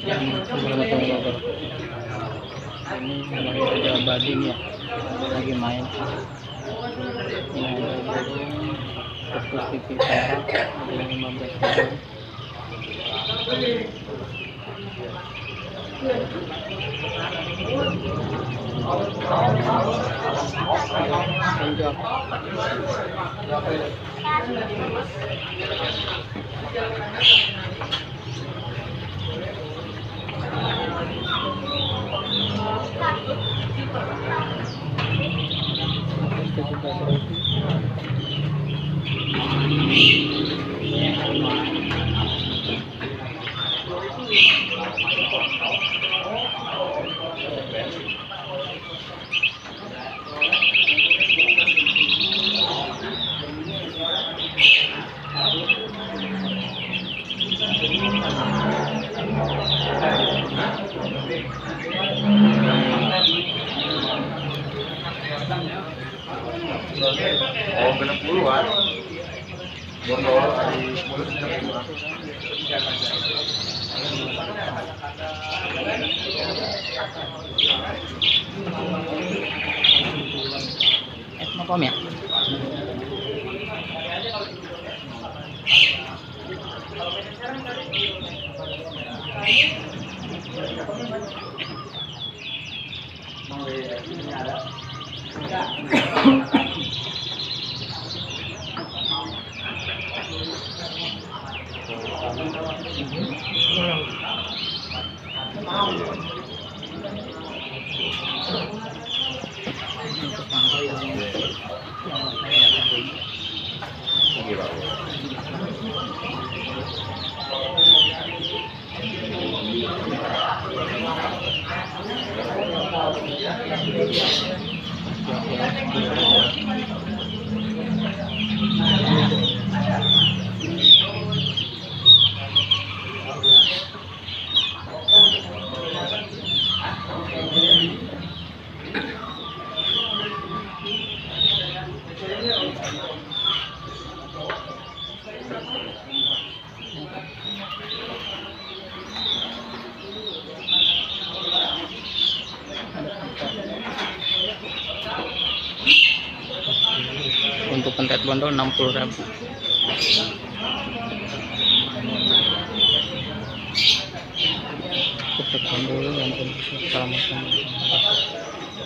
Warahmatullahi wabarakatuh. Ini lagi ada bading ya, lagi main. Ini ada burung fokus TV perak, ada yang 15 tahun. Oh, genep puluhan. Bondol di mulut genep puluhan. Makom ya. Untuk pentet bondol 60.000. Kita dulu yang assalamualaikum.